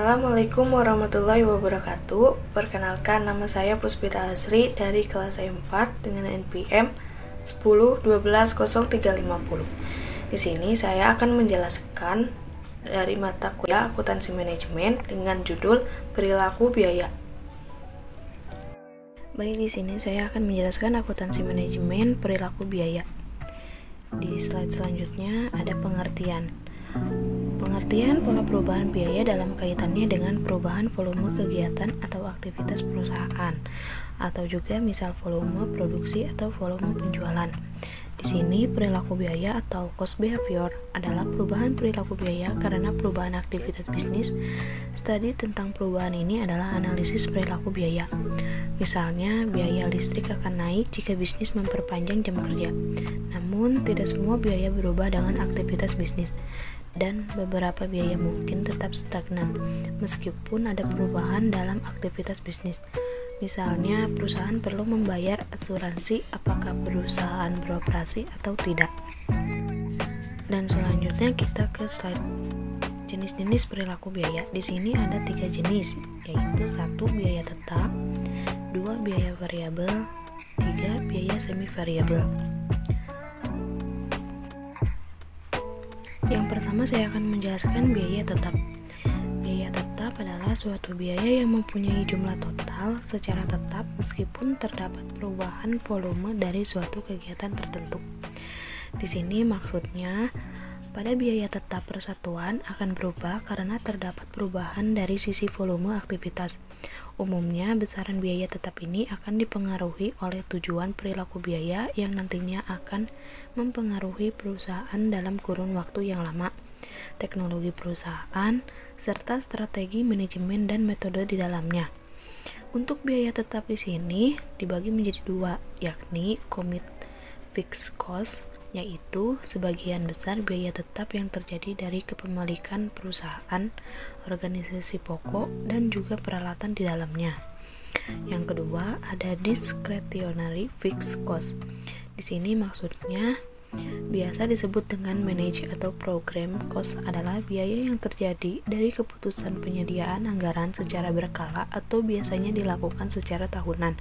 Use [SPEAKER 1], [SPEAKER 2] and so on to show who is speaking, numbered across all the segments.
[SPEAKER 1] Assalamualaikum warahmatullahi wabarakatuh. Perkenalkan, nama saya Puspita Asri dari kelas 4 dengan NPM 10.12.0350. Di sini saya akan menjelaskan dari mata kuliah akuntansi manajemen dengan judul perilaku biaya. Baik, di sini saya akan menjelaskan akuntansi manajemen perilaku biaya. Di slide selanjutnya ada pengertian pola perubahan biaya dalam kaitannya dengan perubahan volume kegiatan atau aktivitas perusahaan, atau juga misal volume produksi atau volume penjualan. Di sini perilaku biaya atau cost behavior adalah perubahan perilaku biaya karena perubahan aktivitas bisnis. Studi tentang perubahan ini adalah analisis perilaku biaya. Misalnya, biaya listrik akan naik jika bisnis memperpanjang jam kerja. Namun, tidak semua biaya berubah dengan aktivitas bisnis, dan beberapa biaya mungkin tetap stagnan meskipun ada perubahan dalam aktivitas bisnis. Misalnya, perusahaan perlu membayar asuransi apakah perusahaan beroperasi atau tidak. Dan selanjutnya kita ke slide jenis-jenis perilaku biaya. Di sini ada 3 jenis, yaitu 1 biaya tetap, 2 biaya variabel, 3 biaya semi variabel. Yang pertama saya akan menjelaskan biaya tetap. Biaya tetap adalah suatu biaya yang mempunyai jumlah total secara tetap meskipun terdapat perubahan volume dari suatu kegiatan tertentu. Di sini maksudnya pada biaya tetap persatuan akan berubah karena terdapat perubahan dari sisi volume aktivitas. Umumnya, besaran biaya tetap ini akan dipengaruhi oleh tujuan perilaku biaya yang nantinya akan mempengaruhi perusahaan dalam kurun waktu yang lama, teknologi perusahaan, serta strategi manajemen dan metode di dalamnya. Untuk biaya tetap di sini dibagi menjadi 2, yakni commit fixed cost, yaitu sebagian besar biaya tetap yang terjadi dari kepemilikan perusahaan, organisasi pokok, dan juga peralatan di dalamnya. Yang kedua, ada discretionary fixed cost. Di sini maksudnya biasa disebut dengan manage atau program cost adalah biaya yang terjadi dari keputusan penyediaan anggaran secara berkala atau biasanya dilakukan secara tahunan,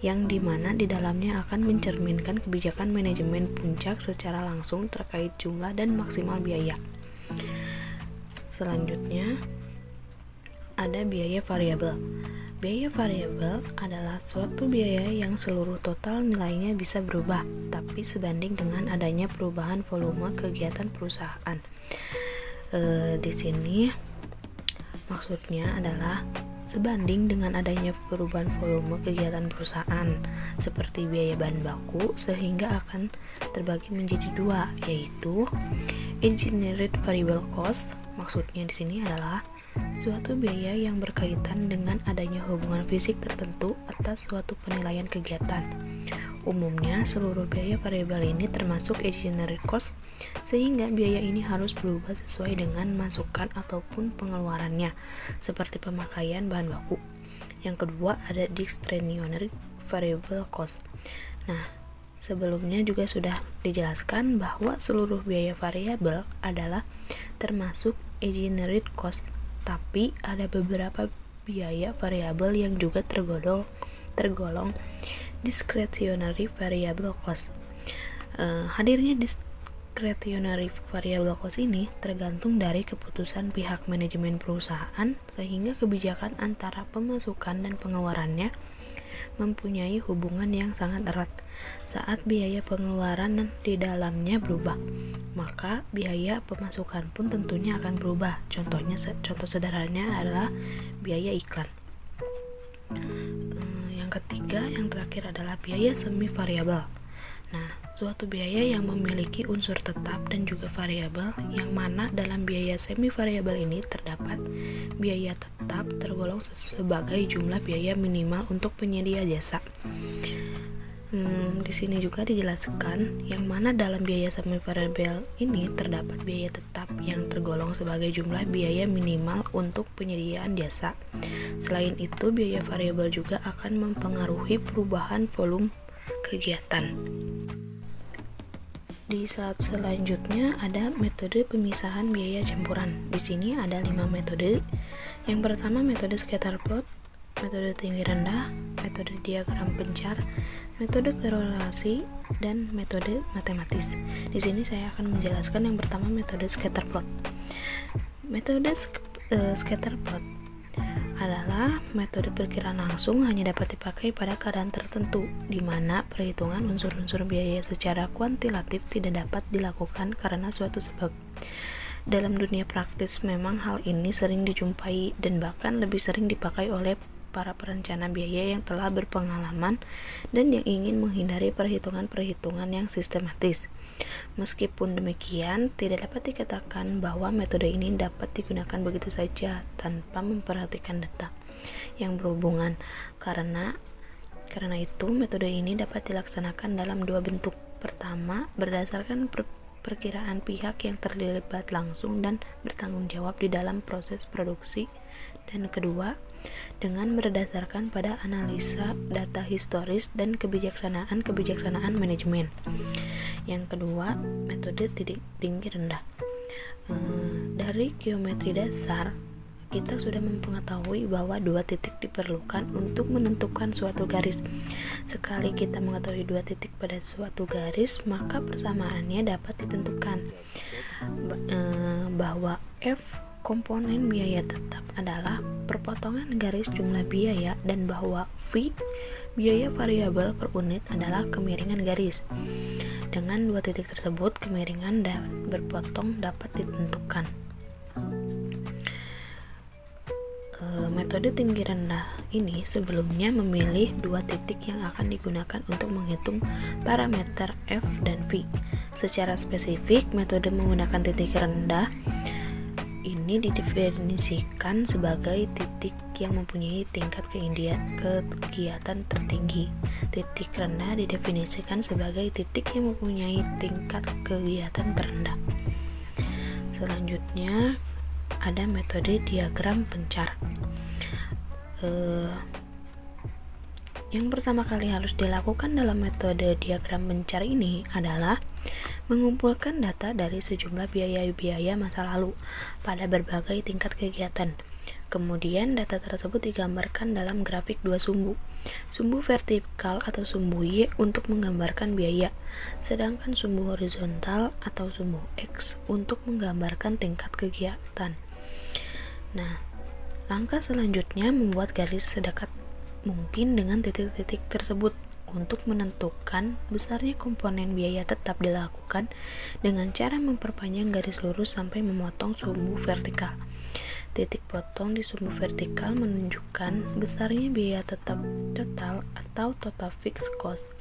[SPEAKER 1] yang dimana di dalamnya akan mencerminkan kebijakan manajemen puncak secara langsung terkait jumlah dan maksimal biaya. Selanjutnya ada biaya variabel. Biaya variabel adalah suatu biaya yang seluruh total nilainya bisa berubah, tapi sebanding dengan adanya perubahan volume kegiatan perusahaan. Di sini maksudnya adalah sebanding dengan adanya perubahan volume kegiatan perusahaan, seperti biaya bahan baku, sehingga akan terbagi menjadi 2, yaitu engineered variable cost. Maksudnya di sini adalah suatu biaya yang berkaitan dengan adanya hubungan fisik tertentu atas suatu penilaian kegiatan. Umumnya, seluruh biaya variabel ini termasuk engineered cost, sehingga biaya ini harus berubah sesuai dengan masukan ataupun pengeluarannya, seperti pemakaian bahan baku. Yang kedua, ada discretionary variable cost. Nah, sebelumnya juga sudah dijelaskan bahwa seluruh biaya variabel adalah termasuk engineered cost, tapi ada beberapa biaya variabel yang juga tergolong discretionary variable cost. Hadirnya discretionary variable cost ini tergantung dari keputusan pihak manajemen perusahaan, sehingga kebijakan antara pemasukan dan pengeluarannya mempunyai hubungan yang sangat erat. Saat biaya pengeluaran di dalamnya berubah, maka biaya pemasukan pun tentunya akan berubah. Contoh sederhananya adalah biaya iklan. Yang ketiga, yang terakhir adalah biaya semi variabel. Nah, suatu biaya yang memiliki unsur tetap dan juga variabel, yang mana dalam biaya semi variabel ini terdapat biaya tetap tergolong sebagai jumlah biaya minimal untuk penyedia jasa. Di sini juga dijelaskan yang mana dalam biaya semi variabel ini terdapat biaya tetap yang tergolong sebagai jumlah biaya minimal untuk penyediaan jasa. Selain itu, biaya variabel juga akan mempengaruhi perubahan volume kegiatan. Di slide selanjutnya ada metode pemisahan biaya campuran. Di sini ada 5 metode. Yang pertama, metode scatter plot, metode tinggi rendah, metode diagram pencar, metode korelasi, dan metode matematis. Di sini saya akan menjelaskan yang pertama, metode scatter plot. Metode scatter plot adalah metode perkiraan langsung, hanya dapat dipakai pada keadaan tertentu, di mana perhitungan unsur-unsur biaya secara kuantitatif tidak dapat dilakukan karena suatu sebab. Dalam dunia praktis, memang hal ini sering dijumpai dan bahkan lebih sering dipakai oleh para perencana biaya yang telah berpengalaman dan yang ingin menghindari perhitungan-perhitungan yang sistematis. Meskipun demikian, tidak dapat dikatakan bahwa metode ini dapat digunakan begitu saja tanpa memperhatikan data yang berhubungan. Karena itu, metode ini dapat dilaksanakan dalam dua bentuk. Pertama, berdasarkan perkiraan pihak yang terlibat langsung dan bertanggung jawab di dalam proses produksi, dan kedua, dengan berdasarkan pada analisa data historis dan kebijaksanaan manajemen. Yang kedua, metode tinggi rendah. Dari geometri dasar, kita sudah mengetahui bahwa dua titik diperlukan untuk menentukan suatu garis. Sekali kita mengetahui dua titik pada suatu garis, maka persamaannya dapat ditentukan bahwa F komponen biaya tetap adalah perpotongan garis jumlah biaya, dan bahwa V biaya variabel per unit adalah kemiringan garis. Dengan dua titik tersebut, kemiringan dan berpotong dapat ditentukan. Metode tinggi rendah ini sebelumnya memilih dua titik yang akan digunakan untuk menghitung parameter F dan V. Secara spesifik, metode menggunakan titik rendah ini didefinisikan sebagai titik yang mempunyai tingkat kegiatan tertinggi. Titik rendah didefinisikan sebagai titik yang mempunyai tingkat kegiatan terendah. Selanjutnya ada metode diagram pencar. Yang pertama kali harus dilakukan dalam metode diagram pencar ini adalah mengumpulkan data dari sejumlah biaya-biaya masa lalu pada berbagai tingkat kegiatan. Kemudian data tersebut digambarkan dalam grafik dua sumbu vertikal atau sumbu Y untuk menggambarkan biaya, sedangkan sumbu horizontal atau sumbu X untuk menggambarkan tingkat kegiatan. Nah, langkah selanjutnya membuat garis sedekat mungkin dengan titik-titik tersebut. Untuk menentukan besarnya komponen biaya tetap dilakukan dengan cara memperpanjang garis lurus sampai memotong sumbu vertikal. Titik potong di sumbu vertikal menunjukkan besarnya biaya tetap total atau total fixed cost.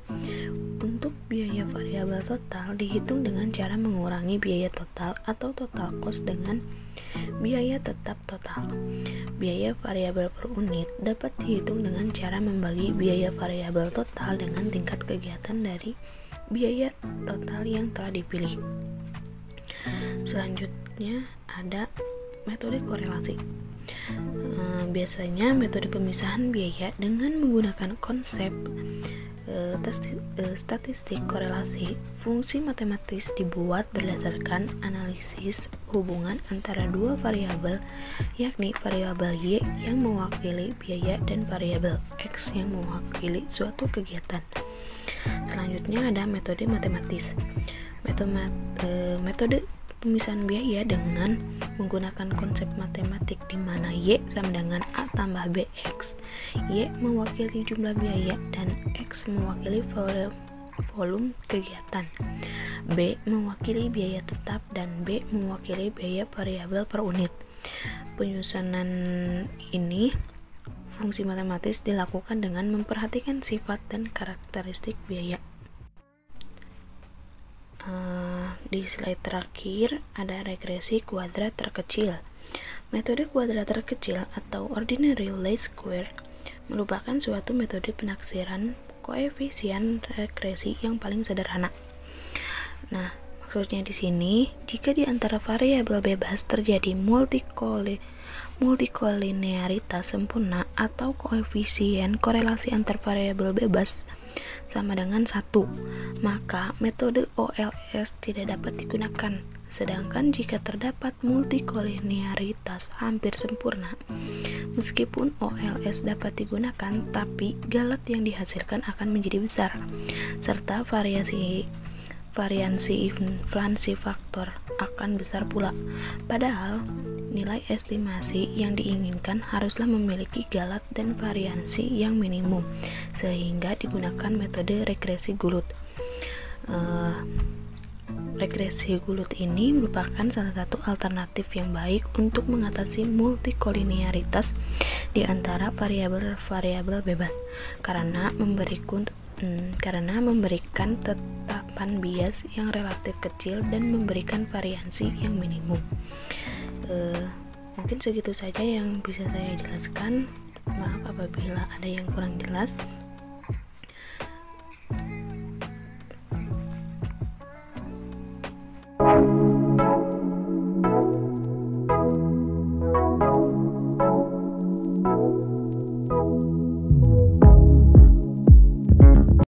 [SPEAKER 1] Untuk biaya variabel total dihitung dengan cara mengurangi biaya total atau total cost dengan biaya tetap total. Biaya variabel per unit dapat dihitung dengan cara membagi biaya variabel total dengan tingkat kegiatan dari biaya total yang telah dipilih. Selanjutnya ada metode korelasi. Biasanya metode pemisahan biaya dengan menggunakan konsep statistik korelasi. Fungsi matematis dibuat berdasarkan analisis hubungan antara dua variabel, yakni variabel Y yang mewakili biaya dan variabel X yang mewakili suatu kegiatan. Selanjutnya ada metode matematis. Metode pemisahan biaya dengan menggunakan konsep matematik di mana Y sama dengan A tambah BX. Y mewakili jumlah biaya dan X mewakili volume kegiatan. B mewakili biaya tetap dan B mewakili biaya variabel per unit. Penyusunan ini fungsi matematis dilakukan dengan memperhatikan sifat dan karakteristik biaya. Di slide terakhir ada regresi kuadrat terkecil. Metode kuadrat terkecil atau ordinary least square merupakan suatu metode penaksiran koefisien regresi yang paling sederhana. Nah, maksudnya di sini, jika di antara variabel bebas terjadi multikolinearitas sempurna atau koefisien korelasi antar variabel bebas sama dengan 1, maka metode OLS tidak dapat digunakan. Sedangkan jika terdapat multikolinearitas hampir sempurna, meskipun OLS dapat digunakan, tapi galat yang dihasilkan akan menjadi besar, serta variansi inflasi faktor akan besar pula. Padahal, nilai estimasi yang diinginkan haruslah memiliki galat dan variansi yang minimum, sehingga digunakan metode regresi Gulut. Regresi Gulut ini merupakan salah satu alternatif yang baik untuk mengatasi multikolinearitas di antara variabel-variabel bebas karena memberikan tetapan bias yang relatif kecil dan memberikan variansi yang minimum. Mungkin segitu saja yang bisa saya jelaskan. Maaf apabila ada yang kurang jelas.